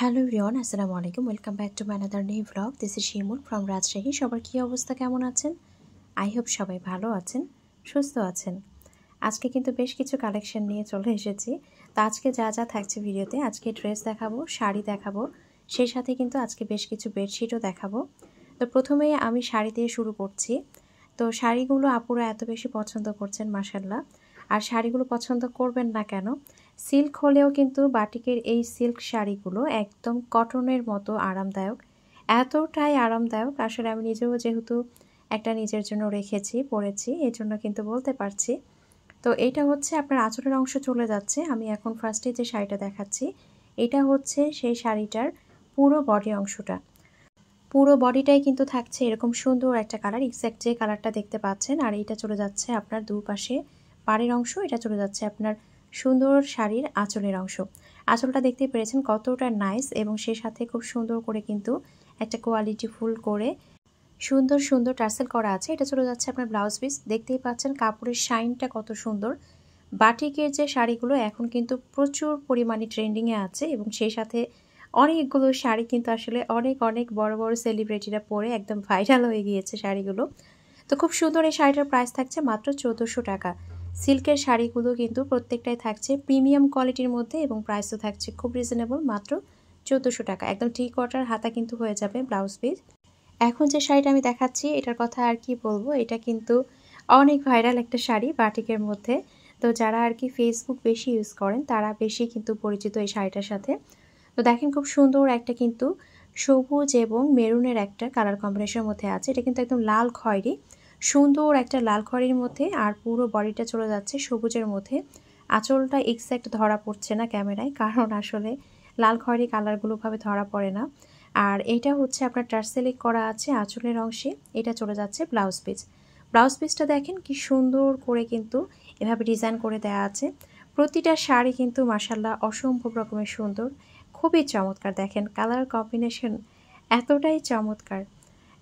Hello everyone, আসসালামু আলাইকুম। Welcome back to my another new vlog. This is Shimul from Rajshahi. সবার কী অবস্থা, কেমন আছেন? আই হোপ সবাই ভালো আছেন, সুস্থ আছেন। আজকে কিন্তু বেশ কিছু কালেকশন নিয়ে চলে এসেছি। তো আজকে যা যা থাকছে ভিডিওতে, আজকে ড্রেস দেখাবো, শাড়ি দেখাবো, সেই সাথে কিন্তু আজকে বেশ কিছু বেডশিটও দেখাবো। তো প্রথমেই আমি শাড়ি দিয়ে শুরু করছি। তো শাড়িগুলো আপুরা এত বেশি পছন্দ করছেন মাশাআল্লাহ। আর শাড়িগুলো পছন্দ করবেন না কেন? সিল্ক হলেও কিন্তু বাটিকের এই সিল্ক শাড়িগুলো একদম কটনের মতো আরামদায়ক, এতটাই আরামদায়ক। আসলে আমি নিজেও যেহেতু একটা নিজের জন্য রেখেছি, পরেছি, এই জন্য কিন্তু বলতে পারছি। তো এটা হচ্ছে আপনার আঁচলের অংশ চলে যাচ্ছে। আমি এখন ফার্স্টে যে শাড়িটা দেখাচ্ছি, এটা হচ্ছে সেই শাড়িটার পুরো বডি অংশটা। পুরো বডিটাই কিন্তু থাকছে এরকম সুন্দর একটা কালার, এক্স্যাক্ট যে কালারটা দেখতে পাচ্ছেন। আর এটা চলে যাচ্ছে আপনার দুপাশে পাড়ের অংশ, এটা চলে যাচ্ছে আপনার সুন্দর শাড়ির আঁচলের অংশ। আঁচলটা দেখতে পেরেছেন কতটা নাইস, এবং সেই সাথে খুব সুন্দর করে কিন্তু একটা কোয়ালিটি ফুল করে সুন্দর সুন্দর টার্সেল করা আছে। এটা চলে যাচ্ছে আপনার ব্লাউজ পিস। দেখতেই পাচ্ছেন কাপড়ের শাইনটা কত সুন্দর। বাটিকের যে শাড়িগুলো এখন কিন্তু প্রচুর পরিমাণে ট্রেন্ডিংয়ে আছে, এবং সেই সাথে অনেকগুলো শাড়ি কিন্তু আসলে অনেক অনেক বড় বড় সেলিব্রিটিরা পরে একদম ভাইরাল হয়ে গিয়েছে শাড়িগুলো। তো খুব সুন্দর এই শাড়িটার প্রাইস থাকছে মাত্র 1400 টাকা। সিল্কের শাড়িগুলো কিন্তু প্রত্যেকটাই থাকছে প্রিমিয়াম কোয়ালিটির মধ্যে, এবং প্রাইসও থাকছে খুব রিজনেবল, মাত্র 1400 টাকা। একদম 3/4 হাতা কিন্তু হয়ে যাবে ব্লাউজ পিস। এখন যে শাড়িটা আমি দেখাচ্ছি এটার কথা আর কি বলবো, এটা কিন্তু অনেক ভাইরাল একটা শাড়ি বাটিকের মধ্যে। তো যারা আর কি ফেসবুক বেশি ইউজ করেন তারা বেশি কিন্তু পরিচিত এই শাড়িটার সাথে। তো দেখেন খুব সুন্দর একটা কিন্তু সবুজ এবং মেরুনের একটা কালার কম্বিনেশনের মধ্যে আছে। এটা কিন্তু একদম লাল খয়েরি, সুন্দর একটা লাল খয়েরির মধ্যে, আর পুরো বডিটা চলে যাচ্ছে সবুজের মধ্যে। আঁচলটা এক্স্যাক্ট ধরা পড়ছে না ক্যামেরায়, কারণ আসলে লাল খয়েরি কালারগুলো ভাবে ধরা পড়ে না। আর এটা হচ্ছে আপনার টার্সেলিক করা আছে আঁচলের অংশে। এটা চলে যাচ্ছে ব্লাউজ পিস। ব্লাউজ পিসটা দেখেন কি সুন্দর করে কিন্তু এভাবে ডিজাইন করে দেওয়া আছে। প্রতিটা শাড়ি কিন্তু মাশাআল্লাহ অসম্ভব রকমের সুন্দর, খুবই চমৎকার। দেখেন কালার কম্বিনেশন এতটাই চমৎকার।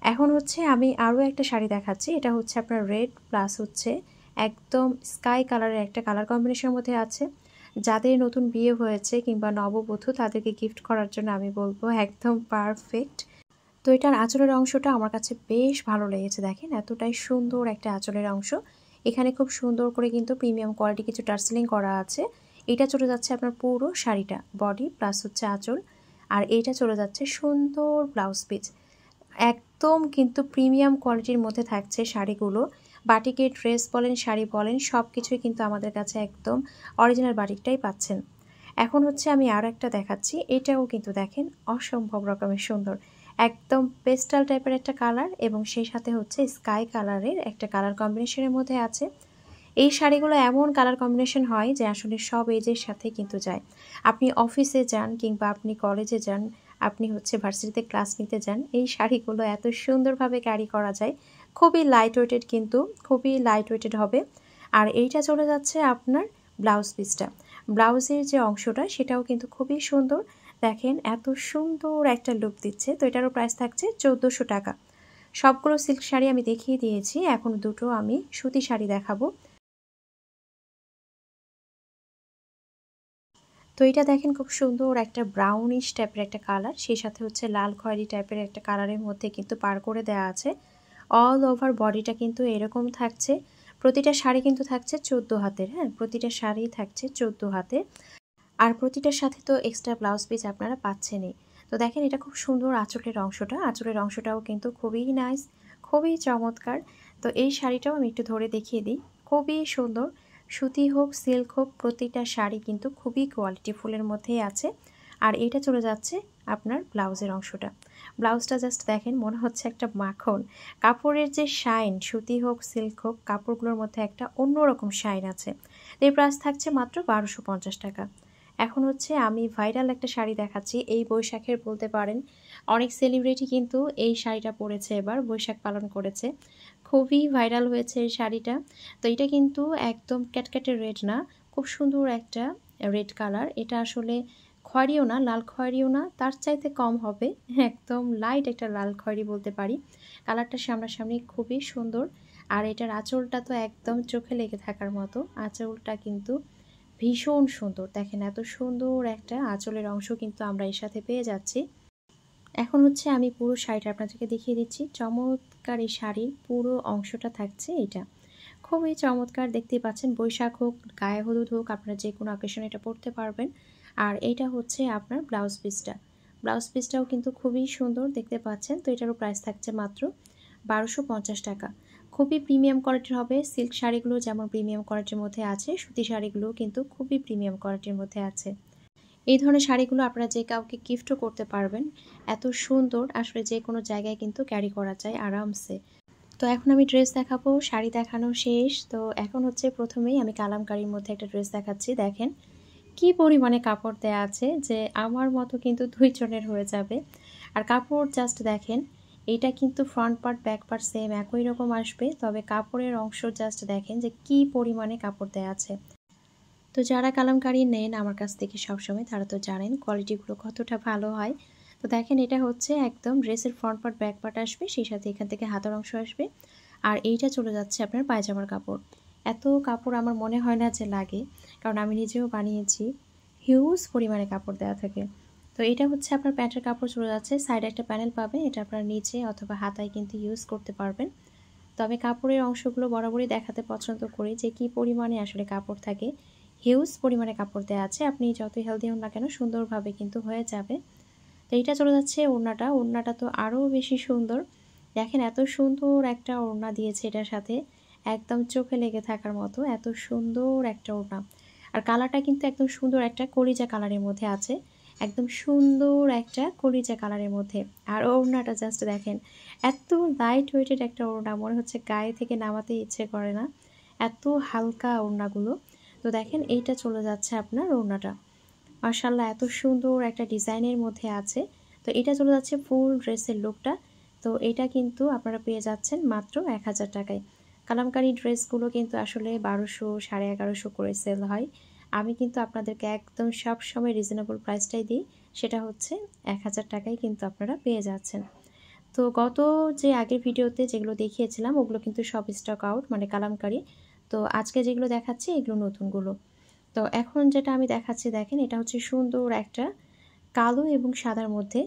এখন হচ্ছে আমি আরও একটা শাড়ি দেখাচ্ছি। এটা হচ্ছে আপনার রেড প্লাস হচ্ছে একদম স্কাই কালারের একটা কালার কম্বিনেশনের মধ্যে আছে। যাদের নতুন বিয়ে হয়েছে কিংবা নববধূ তাদেরকে গিফট করার জন্য আমি বলবো একদম পারফেক্ট। তো এটার আঁচলের অংশটা আমার কাছে বেশ ভালো লেগেছে। দেখেন এতটাই সুন্দর একটা আঁচলের অংশ। এখানে খুব সুন্দর করে কিন্তু প্রিমিয়াম কোয়ালিটি কিছু টার্সেলিং করা আছে। এটা চলে যাচ্ছে আপনার পুরো শাড়িটা, বডি প্লাস হচ্ছে আঁচল। আর এইটা চলে যাচ্ছে সুন্দর ব্লাউজ পিস। একদম কিন্তু প্রিমিয়াম কোয়ালিটির মধ্যে থাকছে শাড়িগুলো। বাটিকের ড্রেস বলেন, শাড়ি বলেন, সব কিছুই কিন্তু আমাদের কাছে একদম অরিজিনাল বাটিকটাই পাচ্ছেন। এখন হচ্ছে আমি আর একটা দেখাচ্ছি। এটাও কিন্তু দেখেন অসম্ভব রকমের সুন্দর, একদম পেস্টাল টাইপের একটা কালার, এবং সেই সাথে হচ্ছে স্কাই কালারের একটা কালার কম্বিনেশনের মধ্যে আছে। এই শাড়িগুলো এমন কালার কম্বিনেশন হয় যে আসলে সব এজের সাথে কিন্তু যায়। আপনি অফিসে যান কিংবা আপনি কলেজে যান, আপনি হচ্ছে ভার্সিটিতে ক্লাস নিতে যান, এই শাড়িগুলো এত সুন্দরভাবে ক্যারি করা যায়। খুবই লাইট ওয়েটেড, কিন্তু খুবই লাইট ওয়েটেড হবে। আর এইটা চলে যাচ্ছে আপনার ব্লাউজ পিসটা। ব্লাউজের যে অংশটা সেটাও কিন্তু খুবই সুন্দর। দেখেন এত সুন্দর একটা লুক দিচ্ছে। তো এটারও প্রাইস থাকছে 1400 টাকা। সবগুলো সিল্ক শাড়ি আমি দেখিয়ে দিয়েছি, এখন দুটো আমি সুতি শাড়ি দেখাবো। তো এটা দেখেন খুব সুন্দর একটা ব্রাউনিশ টাইপের একটা কালার, সেই সাথে হচ্ছে লাল খয়েরি টাইপের একটা কালারের মধ্যে কিন্তু পার করে দেওয়া আছে। অল ওভার বডিটা কিন্তু এরকম থাকছে। প্রতিটা শাড়ি কিন্তু থাকছে 14 হাতের। হ্যাঁ, প্রতিটা শাড়ি থাকছে 14 হাতে। আর প্রতিটার সাথে তো এক্সট্রা ব্লাউজ পিস আপনারা পাচ্ছেনই। তো দেখেন এটা খুব সুন্দর আঁচলের অংশটা, আঁচলের অংশটাও কিন্তু খুবই নাইস, খুবই চমৎকার। তো এই শাড়িটাও আমি একটু ধরে দেখিয়ে দিই। খুবই সুন্দর, সুতি হোক সিল্ক হোক প্রতিটা শাড়ি কিন্তু খুবই কোয়ালিটি ফুলের মধ্যেই আছে। আর এইটা চলে যাচ্ছে আপনার ব্লাউজের অংশটা। ব্লাউজটা জাস্ট দেখেন, মনে হচ্ছে একটা মাখন। কাপড়ের যে শাইন, সুতি হোক সিল্ক হোক, কাপড়গুলোর মধ্যে একটা অন্যরকম শাইন আছে। এর প্রাইস থাকছে মাত্র 1250 টাকা। এখন হচ্ছে আমি ভাইরাল একটা শাড়ি দেখাচ্ছি এই বৈশাখের, বলতে পারেন অনেক সেলিব্রিটি কিন্তু এই শাড়িটা পরেছে, এবার বৈশাখ পালন করেছে। খুবই ভাইরাল হয়েছে এই শাড়িটা। তো এটা কিন্তু একদম ক্যাটক্যাটে রেড না, খুব সুন্দর একটা রেড কালার। এটা আসলে খয়েরিও না, লাল খয়েরিও না, তার চাইতে কম হবে, একদম লাইট একটা লাল খয়েরি বলতে পারি। কালারটা সামনাসামনি খুবই সুন্দর। আর এটার আঁচলটা তো একদম চোখে লেগে থাকার মতো। আঁচলটা কিন্তু ভীষণ সুন্দর। দেখেন এত সুন্দর একটা আঁচলের অংশ কিন্তু আমরা এর সাথে পেয়ে যাচ্ছি। এখন হচ্ছে আমি পুরো শাড়িটা আপনাদেরকে দেখিয়ে দিচ্ছি। চমৎকার এই শাড়ির পুরো অংশটা থাকছে এটা। খুবই চমৎকার, দেখতেই পাচ্ছেন। বৈশাখ হোক, গায়ে হলুদ হোক, আপনারা যে কোনো অকেশনে এটা পরতে পারবেন। আর এইটা হচ্ছে আপনার ব্লাউজ পিসটা। ব্লাউজ পিসটাও কিন্তু খুবই সুন্দর, দেখতে পাচ্ছেন। তো এটারও প্রাইস থাকছে মাত্র 1250 টাকা। খুবই প্রিমিয়াম কোয়ালিটির হবে। সিল্ক শাড়িগুলো যেমন প্রিমিয়াম কোয়ালিটির মধ্যে আছে, সুতি শাড়িগুলো কিন্তু খুবই প্রিমিয়াম কোয়ালিটির মধ্যে আছে। এই ধরনের শাড়িগুলো আপনারা যে কাউকে গিফটও করতে পারবেন। এত সুন্দর, আসলে যে কোনো জায়গায় কিন্তু ক্যারি করা যায় আরামসে। তো এখন আমি ড্রেস দেখাবো। শাড়ি দেখানো শেষ। তো এখন হচ্ছে প্রথমেই আমি কালামকারীর মধ্যে একটা ড্রেস দেখাচ্ছি। দেখেন কি পরিমাণে কাপড় দেয়া আছে যে আমার মতো কিন্তু 2 জনের হয়ে যাবে। আর কাপড় জাস্ট দেখেন, এইটা কিন্তু front part back part same একই রকম আসবে, তবে কাপড়ের অংশ জাস্ট দেখেন যে কি পরিমাণে কাপড় দেয়া আছে। তো যারা কালামকারী নেন আমার কাছ থেকে সবসময়, তারা তো জানেন কোয়ালিটিগুলো কতটা ভালো হয়। তো দেখেন এটা হচ্ছে একদম ড্রেসের ফ্রন্ট পার্ট ব্যাক পার্ট আসবে, সেই সাথে এখান থেকে হাতার অংশ আসবে। আর এইটা চলে যাচ্ছে আপনার পায়জামার কাপড়। এত কাপড় আমার মনে হয় না যে লাগে, কারণ আমি নিজেও বানিয়েছি। হিউজ পরিমাণে কাপড় দেওয়া থাকে। তো এটা হচ্ছে আপনার প্যান্টের কাপড় চলে যাচ্ছে। সাইডে একটা প্যানেল পাবেন, এটা আপনার নিচে অথবা হাতায় কিন্তু ইউজ করতে পারবেন। তবে কাপড়ের অংশগুলো বরাবরই দেখাতে পছন্দ করি যে কি পরিমাণে আসলে কাপড় থাকে। হিউজ পরিমাণে কাপড় দেওয়া আছে, আপনি যতই হেলদি হন না কেন সুন্দরভাবে কিন্তু হয়ে যাবে। তো এইটা চলে যাচ্ছে ওড়নাটা। ওড়নাটা তো আরও বেশি সুন্দর। দেখেন এত সুন্দর একটা ওড়না দিয়েছে এটার সাথে, একদম চোখে লেগে থাকার মতো এত সুন্দর একটা ওড়না। আর কালারটা কিন্তু একদম সুন্দর একটা কলিজা কালারের মধ্যে আছে, একদম সুন্দর একটা কলিজা কালারের মধ্যে। আর ওড়নাটা জাস্ট দেখেন, এত লাইট ওয়েটেড একটা ওড়না, মনে হচ্ছে গায়ে থেকে নামাতে ইচ্ছে করে না, এত হালকা ওড়নাগুলো। তো দেখেন এইটা চলে যাচ্ছে আপনার ওড়নাটা। মাশাআল্লাহ এত সুন্দর একটা ডিজাইনের মধ্যে আছে। তো এটা চলে যাচ্ছে ফুল ড্রেসের লুকটা। তো এটা কিন্তু আপনারা পেয়ে যাচ্ছেন মাত্র 1000 টাকায়। কালামকারী ড্রেসগুলো কিন্তু আসলে 1200, 1150 করে সেল হয়। আমি কিন্তু আপনাদেরকে একদম সব সময় রিজনেবল প্রাইসটাই দিই, সেটা হচ্ছে 1000 টাকায় কিন্তু আপনারা পেয়ে যাচ্ছেন। তো গত যে আগের ভিডিওতে যেগুলো দেখিয়েছিলাম ওগুলো কিন্তু সব স্টক আউট, মানে কালামকারী। তো আজকে যেগুলো দেখাচ্ছি এগুলো নতুনগুলো। তো এখন যেটা আমি দেখাচ্ছি দেখেন, এটা হচ্ছে সুন্দর একটা কালো এবং সাদার মধ্যে।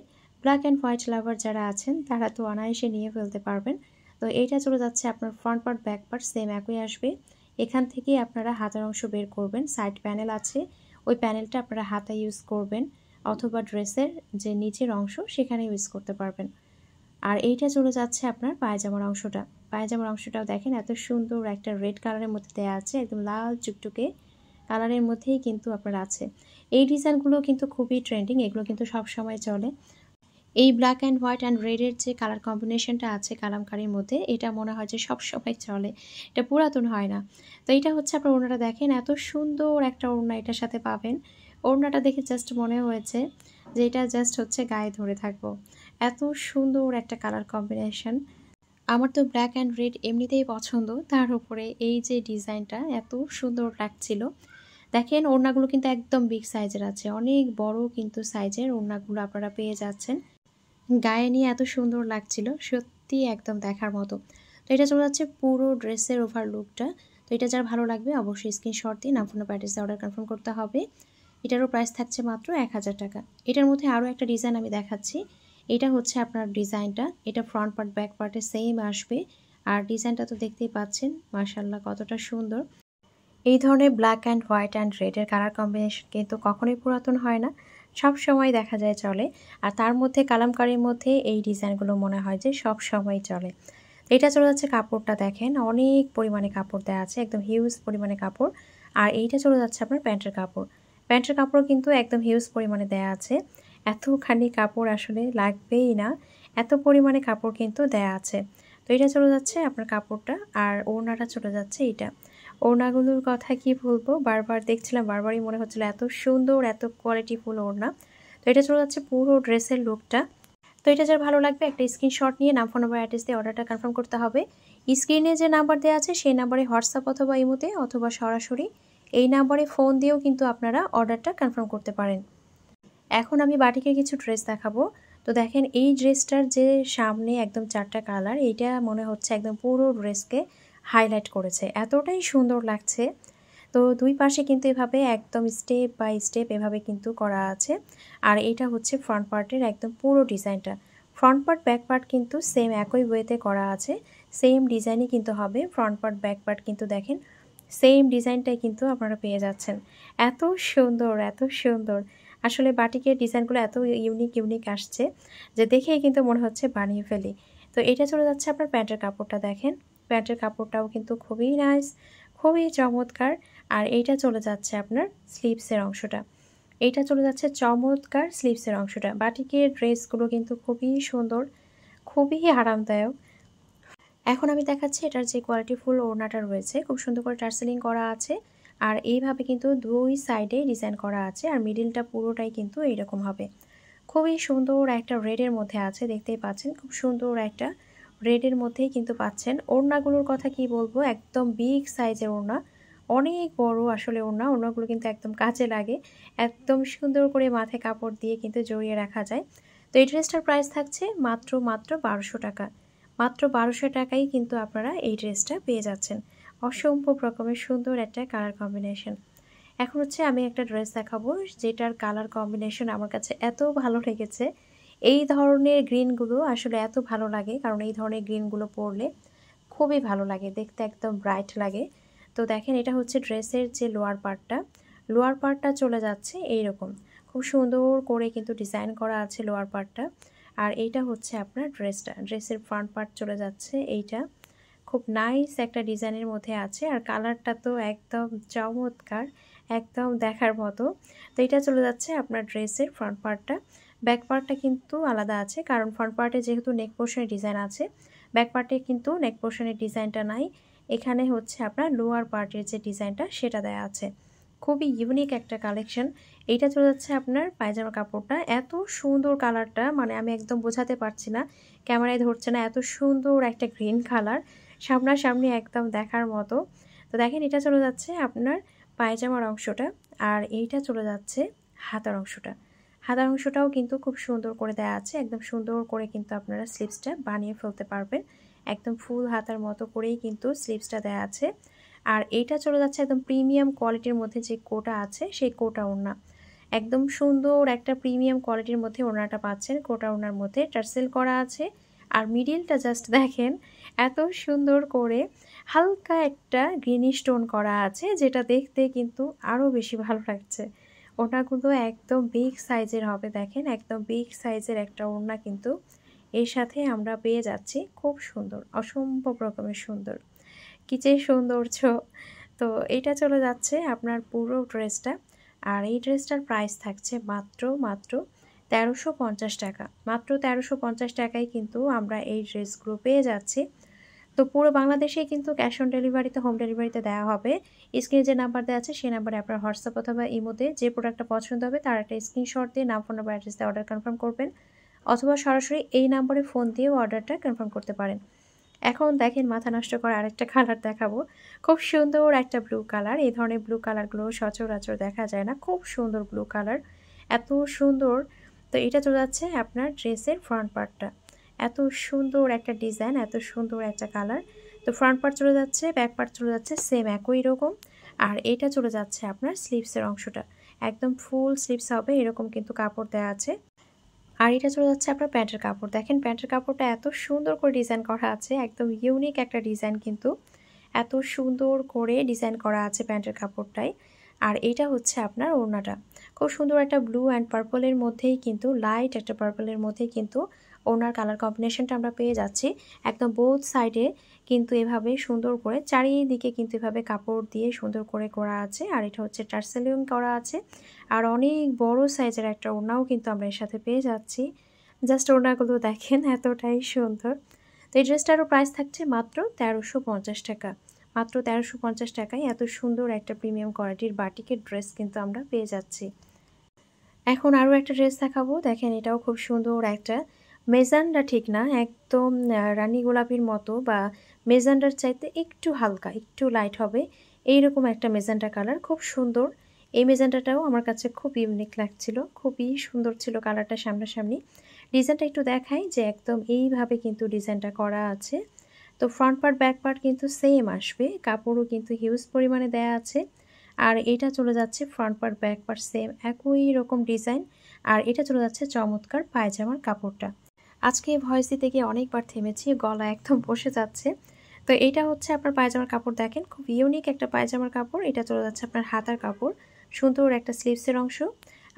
ব্ল্যাক অ্যান্ড হোয়াইট লাভার যারা আছেন তারা তো অনায়াসে নিয়ে ফেলতে পারবেন। তো এইটা চলে যাচ্ছে আপনার front part back part same একই আসবে। এখান থেকেই আপনারা হাতার অংশ বের করবেন, সাইড প্যানেল আছে, ওই প্যানেলটা আপনারা হাতা ইউজ করবেন অথবা ড্রেসের যে নিচের অংশ সেখানে ইউজ করতে পারবেন। আর এইটা চলে যাচ্ছে আপনার পায়জামার অংশটা। পায়জামার অংশটাও দেখেন এত সুন্দর একটা রেড কালারের মধ্যে দেওয়া আছে, একদম লাল চুকটুকে কালারের মধ্যেই কিন্তু আপনার আছে। এই ডিজাইনগুলো কিন্তু খুবই ট্রেন্ডিং, এগুলো কিন্তু সব সময় চলে। এই ব্ল্যাক অ্যান্ড হোয়াইট অ্যান্ড রেডের যে কালার কম্বিনেশনটা আছে কালামকারীর মধ্যে, এটা মনে হয় যে সব সময় চলে, এটা পুরাতন হয় না। তো এটা হচ্ছে আপনার ওড়নাটা দেখেন, এত সুন্দর একটা ওড়না এটার সাথে পাবেন। ওড়নাটা দেখে জাস্ট মনে হয়েছে যে এটা জাস্ট হচ্ছে গায়ে ধরে থাকবো, এত সুন্দর একটা কালার কম্বিনেশন। আমার তো ব্ল্যাক অ্যান্ড রেড এমনিতেই পছন্দ, তার উপরে এই যে ডিজাইনটা এত সুন্দর লাগছিল। দেখেন ওড়নাগুলো কিন্তু একদম বিগ সাইজের আছে, অনেক বড় কিন্তু সাইজের ওড়নাগুলো আপনারা পেয়ে যাচ্ছেন। গায়ে নিয়ে এত সুন্দর লাগছিল, সত্যি একদম দেখার মতো। তো এটা চলে যাচ্ছে পুরো ড্রেসের ওভার লুকটা। তো এটা যার ভালো লাগবে অবশ্যই স্ক্রিনশট দিয়ে নাম ফোন অ্যাড্রেসে অর্ডার কনফার্ম করতে হবে। এটারও প্রাইস থাকছে মাত্র 1000 টাকা। এটার মধ্যে আরও একটা ডিজাইন আমি দেখাচ্ছি। এটা হচ্ছে আপনার ডিজাইনটা, এটা ফ্রন্ট পার্ট ব্যাক পার্টে সেম আসবে। আর ডিজাইনটা তো দেখতেই পাচ্ছেন মাশাআল্লাহ কতটা সুন্দর। এই ধরনের ব্ল্যাক অ্যান্ড হোয়াইট অ্যান্ড রেডের কালার কম্বিনেশন কিন্তু কখনোই পুরাতন হয় না, সব সময় দেখা যায় চলে। আর তার মধ্যে কালামকারীর মধ্যে এই ডিজাইনগুলো মনে হয় যে সব সময় চলে। এটা চলে যাচ্ছে কাপড়টা দেখেন, অনেক পরিমাণে কাপড় দেওয়া আছে, একদম হিউজ পরিমাণে কাপড়। আর এইটা চলে যাচ্ছে আপনার প্যান্টের কাপড়। প্যান্টের কাপড় কিন্তু একদম হিউজ পরিমাণে দেওয়া আছে, এতখানি কাপড় আসলে লাগবেই না, এত পরিমাণে কাপড় কিন্তু দেয়া আছে। তো এটা চলে যাচ্ছে আপনার কাপড়টা। আর ওড়নাটা চলে যাচ্ছে এইটা। ওড়নাগুলোর কথা কি বলবো, বারবার দেখছিলাম, বারবারই মনে হচ্ছিল এত সুন্দর এত কোয়ালিটিফুল ওড়না। তো এটা চলে যাচ্ছে পুরো ড্রেসের লুকটা। তো এটা যার ভালো লাগবে একটা স্ক্রিনশট নিয়ে নাম ফোন নাম্বার অ্যাড্রেস দিয়ে অর্ডারটা কনফার্ম করতে হবে। স্ক্রিনে যে নাম্বার দেওয়া আছে সেই নাম্বারে হোয়াটসঅ্যাপ অথবা ইমোতে অথবা সরাসরি এই নাম্বারে ফোন দিয়েও কিন্তু আপনারা অর্ডারটা কনফার্ম করতে পারেন। এখন আমি বাটিকের কিছু ড্রেস দেখাবো। তো দেখেন এই ড্রেসটার যে সামনে একদম 4টা কালার, এইটা মনে হচ্ছে একদম পুরো ড্রেসকে হাইলাইট করেছে, এতটাই সুন্দর লাগছে। তো তো দুই পাশে কিন্তু এভাবে একদম স্টেপ বাই স্টেপ এভাবে কিন্তু করা আছে। আর এটা হচ্ছে ফ্রন্ট পার্টের একদম পুরো ডিজাইনটা। ফ্রন্ট পার্ট ব্যাক পার্ট কিন্তু সেম একই ওয়েতে করা আছে, সেম ডিজাইনই কিন্তু হবে। ফ্রন্ট পার্ট ব্যাক পার্ট কিন্তু দেখেন সেম ডিজাইনটাই কিন্তু আপনারা পেয়ে যাচ্ছেন। এত সুন্দর, এত সুন্দর। আসলে বাটিকের ডিজাইনগুলো এত ইউনিক আসছে যে দেখেই কিন্তু মনে হচ্ছে বানিয়ে ফেলি। তো এটা চলে যাচ্ছে আপনার প্যান্টের কাপড়টা। দেখেন প্যান্টের কাপড়টাও কিন্তু খুবই নাইস, খুবই চমৎকার। আর এইটা চলে যাচ্ছে আপনার স্লিভসের অংশটা। এইটা চলে যাচ্ছে চমৎকার স্লিভসের অংশটা। বাটিকের ড্রেসগুলো কিন্তু খুবই সুন্দর, খুবই আরামদায়ক। এখন আমি দেখাচ্ছি এটার যে কোয়ালিটিফুল ওড়নাটা রয়েছে, খুব সুন্দর করে টার্সেলিং করা আছে। আর এইভাবে কিন্তু দুই সাইডে ডিজাইন করা আছে, আর মিডিলটা পুরোটাই কিন্তু এইরকম হবে। খুবই সুন্দর একটা রেডের মধ্যে আছে, দেখতেই পাচ্ছেন খুব সুন্দর একটা রেডের মধ্যেই কিন্তু পাচ্ছেন। ওড়নাগুলোর কথা কি বলবো, একদম বিগ সাইজের ওড়না, অনেক বড় আসলে ওড়নাগুলো কিন্তু একদম কাজে লাগে। একদম সুন্দর করে মাথায় কাপড় দিয়ে কিন্তু জড়িয়ে রাখা যায়। তো এই ড্রেসটার প্রাইস থাকছে মাত্র 1200 টাকা। মাত্র 1200 টাকায় কিন্তু আপনারা এই ড্রেসটা পেয়ে যাচ্ছেন। অসম্ভব রকমের সুন্দর একটা কালার কম্বিনেশন। এখন হচ্ছে আমি একটা ড্রেস দেখাবো যেটার কালার কম্বিনেশন আমার কাছে এত ভালো লেগেছে। এই ধরনের গ্রিনগুলো আসলে এত ভালো লাগে, কারণ এই ধরনের গ্রিনগুলো পরলে খুবই ভালো লাগে, দেখতে একদম ব্রাইট লাগে। তো দেখেন এটা হচ্ছে ড্রেসের যে লোয়ার পার্টটা চলে যাচ্ছে এইরকম, খুব সুন্দর করে কিন্তু ডিজাইন করা আছে লোয়ার পার্টটা। আর এইটা হচ্ছে আপনার ড্রেসের ফ্রন্ট পার্ট চলে যাচ্ছে এইটা, খুব নাইস একটা ডিজাইনের মধ্যে আছে। আর কালারটা তো একদম চমৎকার, একদম দেখার মতো। তো এটা চলে যাচ্ছে আপনার ড্রেসের ফ্রন্ট পার্টটা। ব্যাক পার্টটা কিন্তু আলাদা আছে, কারণ ফ্রন্ট পার্টে যেহেতু নেক পোর্শনের ডিজাইন আছে, ব্যাক পার্টে কিন্তু নেক পোর্শনের ডিজাইনটা নাই। এখানে হচ্ছে আপনার লোয়ার পার্টের যে ডিজাইনটা সেটা দেয়া আছে। খুবই ইউনিক একটা কালেকশন। এইটা চলে যাচ্ছে আপনার পায়জামা কাপড়টা। এত সুন্দর কালারটা, মানে আমি একদম বোঝাতে পারছি না, ক্যামেরায় ধরছে না, এত সুন্দর একটা গ্রিন কালার, সামনাসামনি একদম দেখার মতো। তো দেখেন এটা চলে যাচ্ছে আপনার পায়জামার অংশটা, আর এইটা চলে যাচ্ছে হাতার অংশটা। হাতার অংশটাও কিন্তু খুব সুন্দর করে দেওয়া আছে, একদম সুন্দর করে কিন্তু আপনারা স্লিভসটা বানিয়ে ফেলতে পারবেন। একদম ফুল হাতার মতো করেই কিন্তু স্লিভসটা দেওয়া আছে। আর এইটা চলে যাচ্ছে একদম প্রিমিয়াম কোয়ালিটির মধ্যে যে কোটা আছে সেই কোটা ওড়না। একদম সুন্দর একটা প্রিমিয়াম কোয়ালিটির মধ্যে ওড়নাটা পাচ্ছেন। কোটা ওড়নার মধ্যে টার্সেল করা আছে। আর মিডিলটা জাস্ট দেখেন এত সুন্দর করে হালকা একটা গ্রিনিশ টোন করা আছে, যেটা দেখতে কিন্তু আরও বেশি ভালো লাগছে। ওড়নাগুলো একদম বিগ সাইজের হবে, দেখেন একদম বিগ সাইজের একটা ওড়না কিন্তু এর সাথে আমরা পেয়ে যাচ্ছি। খুব সুন্দর, অসম্ভব রকমের সুন্দর, কি যে সৌন্দর্য। তো এটা চলে যাচ্ছে আপনার পুরো ড্রেসটা। আর এই ড্রেসটার প্রাইস থাকছে মাত্র 1350 টাকা। মাত্র 1350 টাকায় কিন্তু আমরা এই ড্রেসগুলো পেয়ে যাচ্ছি। তো পুরো বাংলাদেশেই কিন্তু ক্যাশ অন ডেলিভারিতে, হোম ডেলিভারিতে দেওয়া হবে। স্ক্রিনে যে নাম্বার দেওয়া আছে সেই নাম্বারে আপনার হোয়াটসঅ্যাপ অথবা ইমোতে যে প্রোডাক্টটা পছন্দ হবে তার একটা স্ক্রিনশট দিয়ে নাম, ফোন নাম্বার, অ্যাড্রেস দিয়ে অর্ডার কনফার্ম করবেন, অথবা সরাসরি এই নাম্বারে ফোন দিয়েও অর্ডারটা কনফার্ম করতে পারেন। এখন দেখেন মাথা নষ্ট করে আরেকটা কালার দেখাবো। খুব সুন্দর একটা ব্লু কালার। এই ধরনের ব্লু কালারগুলো সচরাচর দেখা যায় না, খুব সুন্দর ব্লু কালার, এত সুন্দর। তো এটা চলে যাচ্ছে আপনার ড্রেসের ফ্রন্ট পার্টটা। এত সুন্দর একটা ডিজাইন, এত সুন্দর একটা কালার। তো ফ্রন্ট পার্ট চলে যাচ্ছে, ব্যাক পার্ট চলে যাচ্ছে সেম একই রকম। আর এটা চলে যাচ্ছে আপনার স্লিভসের অংশটা, একদম ফুল স্লিভস হবে এরকম কিন্তু কাপড় দেওয়া আছে। আর এটা চলে যাচ্ছে আপনার প্যান্টের কাপড়। দেখেন প্যান্টের কাপড়টা এত সুন্দর করে ডিজাইন করা আছে, একদম ইউনিক একটা ডিজাইন কিন্তু, এত সুন্দর করে ডিজাইন করা আছে প্যান্টের কাপড়টাই। আর এটা হচ্ছে আপনার ওড়নাটা, খুব সুন্দর একটা ব্লু অ্যান্ড পার্পলের মধ্যেই কিন্তু, লাইট একটা পার্পলের মধ্যেই কিন্তু ওড়নার কালার কম্বিনেশনটা আমরা পেয়ে যাচ্ছি। একদম বোথ সাইডে কিন্তু এভাবে সুন্দর করে চারিদিকে কিন্তু এভাবে কাপড় দিয়ে সুন্দর করে করা আছে। আর এটা হচ্ছে টার্সেলিং করা আছে। আর অনেক বড় সাইজের একটা ওড়নাও কিন্তু আমরা এর সাথে পেয়ে যাচ্ছি। জাস্ট ওড়নাগুলো দেখেন এতটাই সুন্দর। তো এই ড্রেসটারও প্রাইস থাকছে মাত্র 1350 টাকা। মাত্র 1350 টাকায় এত সুন্দর একটা প্রিমিয়াম কোয়ালিটির বাটিকের ড্রেস কিন্তু আমরা পেয়ে যাচ্ছি। এখন আরও একটা ড্রেস দেখাবো। দেখেন এটাও খুব সুন্দর একটা মেজান্ডা, ঠিক না, একদম রানী গোলাপির মতো, বা মেজান্ডার চাইতে একটু হালকা, একটু লাইট হবে এইরকম একটা মেজান্ডা কালার, খুব সুন্দর। এই মেজান্ডাটাও আমার কাছে খুব ইউনিক লাগছিল, খুবই সুন্দর ছিল কালারটা। সামনাসামনি ডিজাইনটা একটু দেখাই, যে একদম এইভাবে কিন্তু ডিজাইনটা করা আছে। তো ফ্রন্ট পার্ট ব্যাক পার্ট কিন্তু সেম আসবে, কাপড়ও কিন্তু হিউজ পরিমাণে দেয়া আছে। আর এটা চলে যাচ্ছে front part back part same একই রকম ডিজাইন। আর এটা চলে যাচ্ছে চমৎকার পায়জামার কাপড়টা। আজকে ভয়েস দিতে গিয়ে অনেকবার থেমেছি, গলা একদম বসে যাচ্ছে। তো এটা হচ্ছে আপনার পায়জামার কাপড়, দেখেন খুব ইউনিক একটা পায়জামার কাপড়। এটা চলে যাচ্ছে আপনার হাতার কাপড়, সুন্দর একটা স্লিভসের অংশ।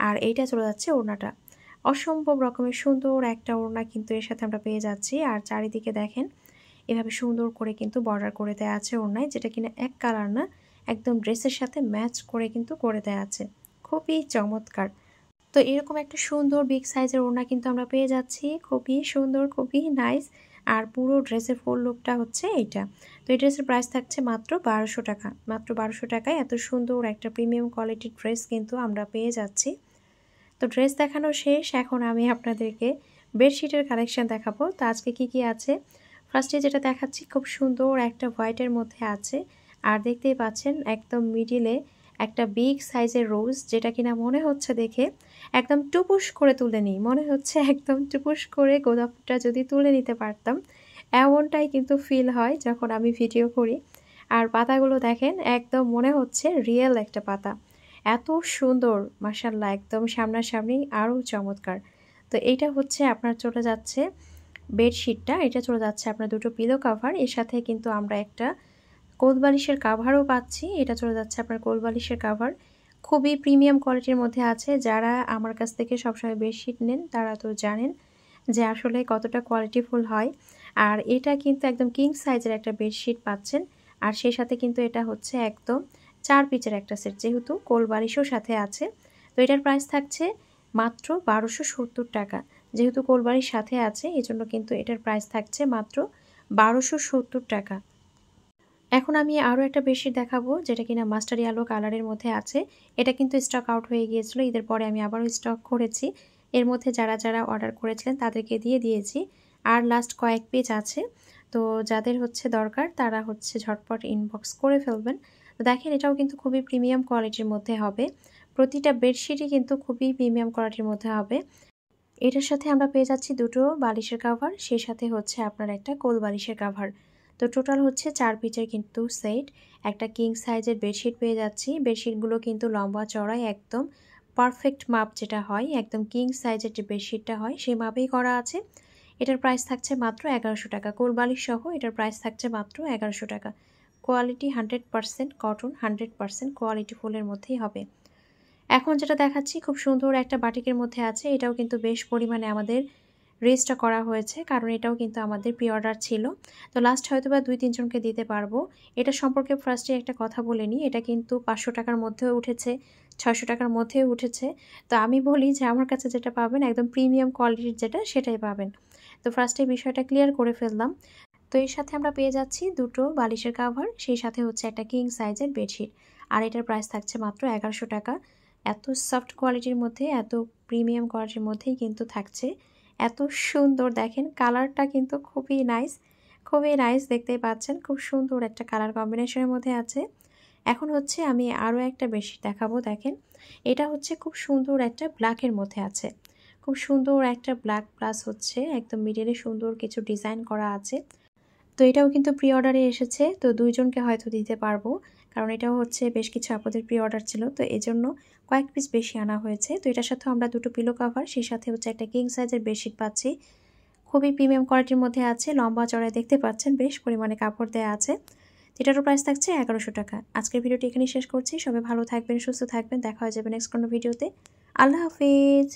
আর এইটা চলে যাচ্ছে ওড়নাটা, অসম্ভব রকমের সুন্দর একটা ওড়না কিন্তু এর সাথে আমরা পেয়ে যাচ্ছি। আর চারিদিকে দেখেন এভাবে সুন্দর করে কিন্তু বর্ডার করে দেওয়া আছে ওড়নায়, যেটা কিনা এক কালার না, একদম ড্রেসের সাথে ম্যাচ করে কিন্তু করে দেওয়া আছে, খুবই চমৎকার। তো এরকম একটা সুন্দর বিগ সাইজের ওড়না কিন্তু আমরা পেয়ে যাচ্ছি, খুবই সুন্দর, খুবই নাইস। আর পুরো ড্রেসের ফুল লুকটা হচ্ছে এইটা। তো এই ড্রেসের প্রাইস থাকছে মাত্র 1200 টাকা। মাত্র 1200 টাকায় এত সুন্দর একটা প্রিমিয়াম কোয়ালিটির ড্রেস কিন্তু আমরা পেয়ে যাচ্ছি। তো ড্রেস দেখানো শেষ, এখন আমি আপনাদেরকে বেডশিটের কালেকশন দেখাবো। তো আজকে কি আছে, ফার্স্টে যেটা দেখাচ্ছি খুব সুন্দর একটা হোয়াইটের মধ্যে আছে। আর দেখতেই পাচ্ছেন একদম মিডিলে একটা বিগ সাইজের রোজ, যেটা কিনা মনে হচ্ছে দেখে একদম টুপুস করে তুলে নিই, মনে হচ্ছে একদম টুপুস করে গোলাপটা যদি তুলে নিতে পারতাম, এমনটাই কিন্তু ফিল হয় যখন আমি ভিডিও করি। আর পাতাগুলো দেখেন একদম মনে হচ্ছে রিয়েল একটা পাতা, এত সুন্দর মাশাআল্লাহ, একদম সামনাসামনি আরও চমৎকার। তো এইটা হচ্ছে আপনার চলে যাচ্ছে বেডশিটটা, এটা চলে যাচ্ছে আপনার দুটো পিলো কাভার, এর সাথে কিন্তু আমরা একটা কোলবালিশের কাভারও পাচ্ছি। এটা চলে যাচ্ছে আপনার কোলবালিশের কাভার, খুবই প্রিমিয়াম কোয়ালিটির মধ্যে আছে। যারা আমার কাছ থেকে সবসময় বেডশিট নেন তারা তো জানেন যে আসলে কতটা কোয়ালিটিফুল হয়। আর এটা কিন্তু একদম কিং সাইজের একটা বেডশিট পাচ্ছেন। আর সেই সাথে কিন্তু এটা হচ্ছে একদম 4 পিচের একটা সেট, যেহেতু কোলবালিশও সাথে আছে। তো এটার প্রাইস থাকছে মাত্র 1270 টাকা। যেহেতু কোলবালিশ সাথে আছে এই জন্য কিন্তু এটার প্রাইস থাকছে মাত্র 1270 টাকা। এখন আমি আরও একটা বেডশিট দেখাবো, যেটা কিনা মাস্টার ইয়েলো কালারের মধ্যে আছে। এটা কিন্তু স্টক আউট হয়ে গিয়েছিল, ঈদের পরে আমি আবারও স্টক করেছি। এর মধ্যে যারা যারা অর্ডার করেছিলেন তাদেরকে দিয়ে দিয়েছি, আর লাস্ট কয়েক পিস আছে। তো যাদের হচ্ছে দরকার তারা হচ্ছে ঝটপট ইনবক্স করে ফেলবেন। তো দেখেন এটাও কিন্তু খুবই প্রিমিয়াম কোয়ালিটির মধ্যে হবে, প্রতিটা বেডশিটই কিন্তু খুবই প্রিমিয়াম কোয়ালিটির মধ্যে হবে। এটার সাথে আমরা পেয়ে যাচ্ছি দুটো বালিশের কাভার, সেই সাথে হচ্ছে আপনার একটা কোল বালিশের কাভার। তো টোটাল হচ্ছে 4 পিচের কিন্তু সেট, একটা কিং সাইজের বেডশিট পেয়ে যাচ্ছি। বেডশিটগুলো কিন্তু লম্বা চড়াই একদম পারফেক্ট মাপ যেটা হয়, একদম কিং সাইজের যে বেডশিটটা হয় সেই মাপেই করা আছে। এটার প্রাইস থাকছে মাত্র 1100 টাকা, কোল বালিশ সহ এটার প্রাইস থাকছে মাত্র 1100 টাকা। কোয়ালিটি 100% কটন, 100% কোয়ালিটি ফুলের মধ্যেই হবে। এখন যেটা দেখাচ্ছি খুব সুন্দর একটা বাটিকের মধ্যে আছে, এটাও কিন্তু বেশ পরিমাণে আমাদের রেস্টটা করা হয়েছে, কারণ এটাও কিন্তু আমাদের প্রি অর্ডার ছিল। তো লাস্ট হয়তো বা 2-3 জনকে দিতে পারবো। এটা সম্পর্কে ফার্স্টে একটা কথা বলে নিই, এটা কিন্তু 500 টাকার মধ্যেও উঠেছে, 600 টাকার মধ্যেও উঠেছে। তো আমি বলি যে আমার কাছে যেটা পাবেন একদম প্রিমিয়াম কোয়ালিটির যেটা সেটাই পাবেন। তো ফার্স্টে বিষয়টা ক্লিয়ার করে ফেললাম। তো এর সাথে আমরা পেয়ে যাচ্ছি দুটো বালিশের কাভার, সেই সাথে হচ্ছে একটা কিং সাইজের বেডশিট। আর এটার প্রাইস থাকছে মাত্র 1100 টাকা। এত সফট কোয়ালিটির মধ্যে, এত প্রিমিয়াম কোয়ালিটির মধ্যেই কিন্তু থাকছে, এত সুন্দর। দেখেন কালারটা কিন্তু খুবই নাইস, খুবই নাইস, দেখতেই পাচ্ছেন খুব সুন্দর একটা কালার কম্বিনেশনের মধ্যে আছে। এখন হচ্ছে আমি আরও একটা বেডশিট দেখাবো। দেখেন এটা হচ্ছে খুব সুন্দর একটা ব্ল্যাকের মধ্যে আছে, খুব সুন্দর একটা ব্ল্যাক প্লাস হচ্ছে একদম মিডিলে সুন্দর কিছু ডিজাইন করা আছে। তো এটাও কিন্তু প্রি অর্ডারে এসেছে, তো 2 জনকে হয়তো দিতে পারবো, কারণ এটাও হচ্ছে বেশ কিছু আপনাদের প্রি অর্ডার ছিল, তো এজন্য কয়েক পিস বেশি আনা হয়েছে। তো এটার সাথে আমরা দুটো পিলো কাভার, সেই সাথে হচ্ছে একটা কিং সাইজের বেডশিট পাচ্ছি, খুবই প্রিমিয়াম কোয়ালিটির মধ্যে আছে। লম্বা চড়ায় দেখতে পাচ্ছেন বেশ পরিমাণে কাপড় দেওয়া আছে। এটারও প্রাইস থাকছে 1100 টাকা। আজকের ভিডিওটি এখানেই শেষ করছি, সবাই ভালো থাকবেন, সুস্থ থাকবেন, দেখা হয়ে যাবে নেক্সট কোনো ভিডিওতে। আল্লাহ হাফিজ।